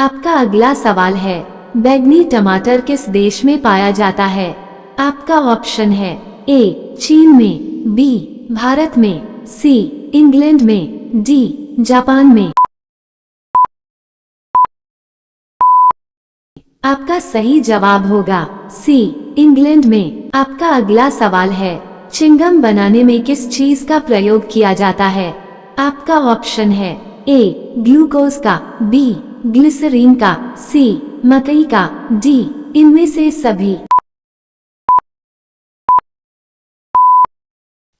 आपका अगला सवाल है, बैंगनी टमाटर किस देश में पाया जाता है? आपका ऑप्शन है ए चीन में, बी भारत में, सी इंग्लैंड में, डी जापान में। आपका सही जवाब होगा सी इंग्लैंड में। आपका अगला सवाल है, चिंगम बनाने में किस चीज का प्रयोग किया जाता है? आपका ऑप्शन है ए ग्लूकोज का, बी ग्लिसरीन का, सी मकई का, डी इनमें से सभी।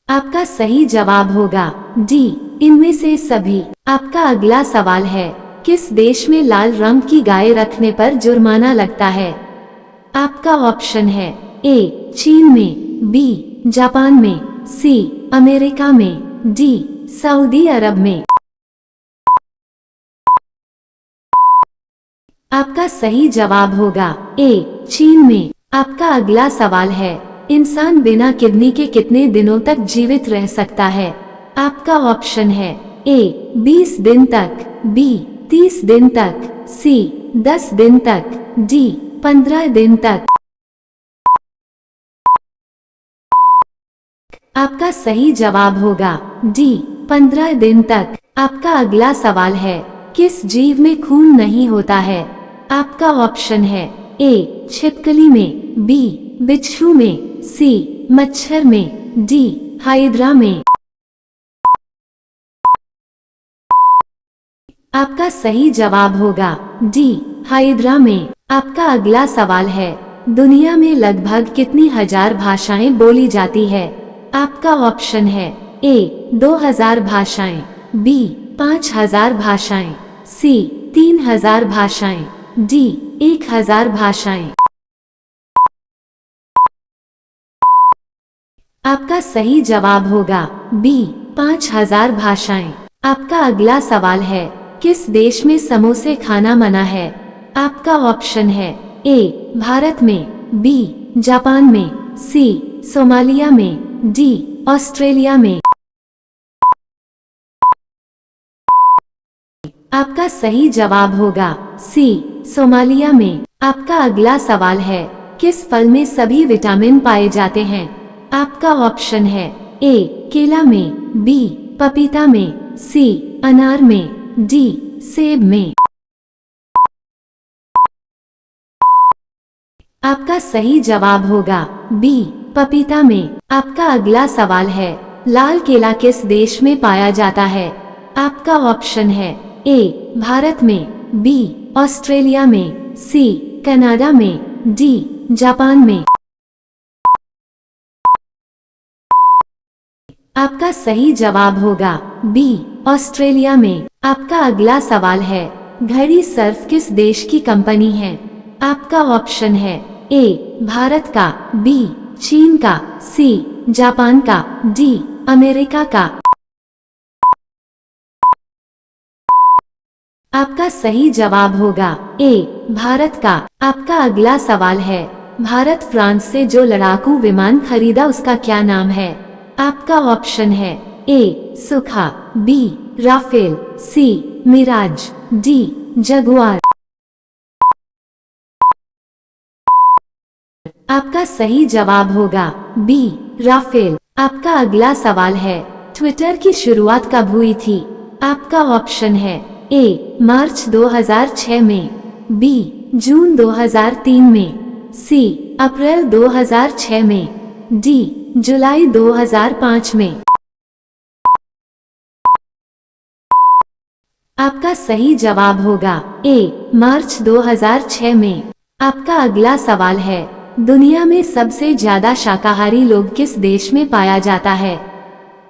आपका सही जवाब होगा डी इनमें से सभी। आपका अगला सवाल है, किस देश में लाल रंग की गाय रखने पर जुर्माना लगता है? आपका ऑप्शन है ए चीन में, बी जापान में, सी अमेरिका में, डी सऊदी अरब में। आपका सही जवाब होगा ए चीन में। आपका अगला सवाल है, इंसान बिना किडनी के कितने दिनों तक जीवित रह सकता है? आपका ऑप्शन है ए 20 दिन तक, बी 30 दिन तक, सी 10 दिन तक, डी 15 दिन तक। आपका सही जवाब होगा डी 15 दिन तक। आपका अगला सवाल है, किस जीव में खून नहीं होता है? आपका ऑप्शन है ए छिपकली में, बी बिच्छू में, सी मच्छर में, डी हाइड्रा में। आपका सही जवाब होगा डी हाइड्रा में। आपका अगला सवाल है, दुनिया में लगभग कितनी हजार भाषाएं बोली जाती है? आपका ऑप्शन है ए 2000 भाषाएं, बी 5000 भाषाएं, सी 3000 भाषाएं, डी 1000 भाषाएं। आपका सही जवाब होगा बी 5000 भाषाएं। आपका अगला सवाल है, किस देश में समोसे खाना मना है? आपका ऑप्शन है ए भारत में, बी जापान में, सी सोमालिया में, डी ऑस्ट्रेलिया में। आपका सही जवाब होगा सी सोमालिया में। आपका अगला सवाल है, किस फल में सभी विटामिन पाए जाते हैं? आपका ऑप्शन है ए केला में, बी पपीता में, सी अनार में, डी सेब में। आपका सही जवाब होगा बी पपीता में। आपका अगला सवाल है, लाल केला किस देश में पाया जाता है? आपका ऑप्शन है ए भारत में, बी ऑस्ट्रेलिया में, सी कनाडा में, डी जापान में। आपका सही जवाब होगा बी ऑस्ट्रेलिया में। आपका अगला सवाल है, घड़ी सर्फ किस देश की कंपनी है? आपका ऑप्शन है ए भारत का, बी चीन का, सी जापान का, डी अमेरिका का। आपका सही जवाब होगा ए भारत का। आपका अगला सवाल है, भारत फ्रांस से जो लड़ाकू विमान खरीदा उसका क्या नाम है? आपका ऑप्शन है ए सुखा, बी राफेल, सी मिराज, डी जगुआर। आपका सही जवाब होगा बी राफेल। आपका अगला सवाल है, ट्विटर की शुरुआत कब हुई थी? आपका ऑप्शन है ए मार्च 2006 में, बी जून 2003 में, सी अप्रैल 2006 में, डी जुलाई 2005 में। आपका सही जवाब होगा ए मार्च 2006 में। आपका अगला सवाल है, दुनिया में सबसे ज्यादा शाकाहारी लोग किस देश में पाया जाता है?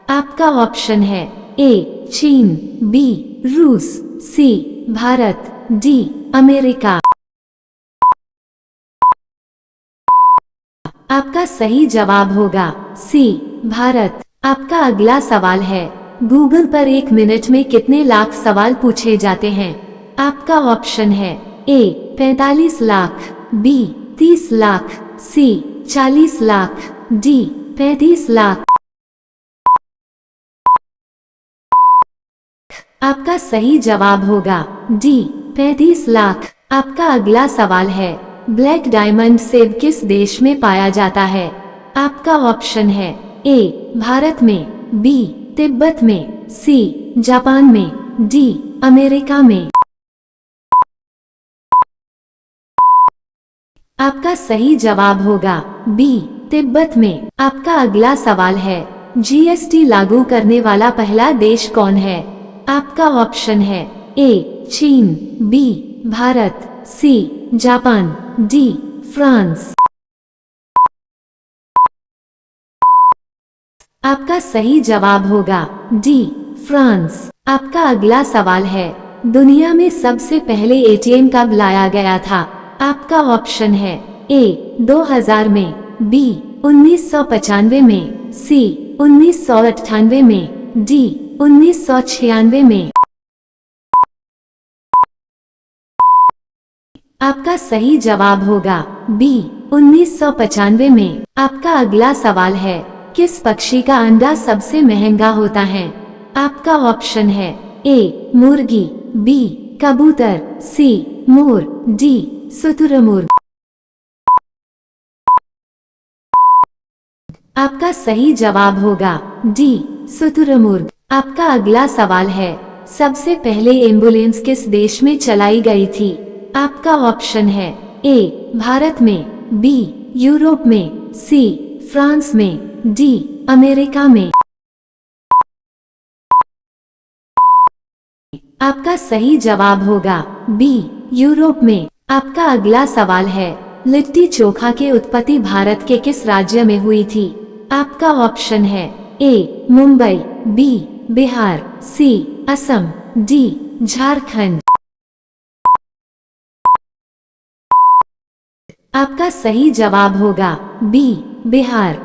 आपका ऑप्शन है ए चीन, बी रूस, सी भारत, डी अमेरिका। आपका सही जवाब होगा सी भारत। आपका अगला सवाल है, गूगल पर 1 मिनट में कितने लाख सवाल पूछे जाते हैं? आपका ऑप्शन है ए 45 लाख, बी 30 लाख, सी 40 लाख, डी 35 लाख। आपका सही जवाब होगा डी 35 लाख। आपका अगला सवाल है, ब्लैक डायमंड सेब किस देश में पाया जाता है? आपका ऑप्शन है ए भारत में, बी तिब्बत में, सी जापान में, डी अमेरिका में। आपका सही जवाब होगा बी तिब्बत में। आपका अगला सवाल है, जीएसटी लागू करने वाला पहला देश कौन है? आपका ऑप्शन है ए चीन, B Bharat, C Japan, D France. आपका सही जवाब होगा डी फ्रांस। आपका अगला सवाल है, दुनिया में सबसे पहले एटीएम कब लाया गया था? आपका ऑप्शन है ए 2000 में, बी 1995 में, सी 1998 में, डी 1996 में। आपका सही जवाब होगा बी 1995 में। आपका अगला सवाल है, किस पक्षी का अंडा सबसे महंगा होता है? आपका ऑप्शन है ए मुर्गी, बी कबूतर, सी मोर, डी शुतुरमुर्ग। आपका सही जवाब होगा डी शुतुरमुर्ग। आपका अगला सवाल है, सबसे पहले एम्बुलेंस किस देश में चलाई गई थी? आपका ऑप्शन है ए भारत में, बी यूरोप में, सी फ्रांस में, डी अमेरिका में। आपका सही जवाब होगा बी यूरोप में। आपका अगला सवाल है, लिट्टी चोखा की उत्पत्ति भारत के किस राज्य में हुई थी? आपका ऑप्शन है ए मुंबई, बी बिहार, सी असम, डी झारखंड। आपका सही जवाब होगा बी बिहार।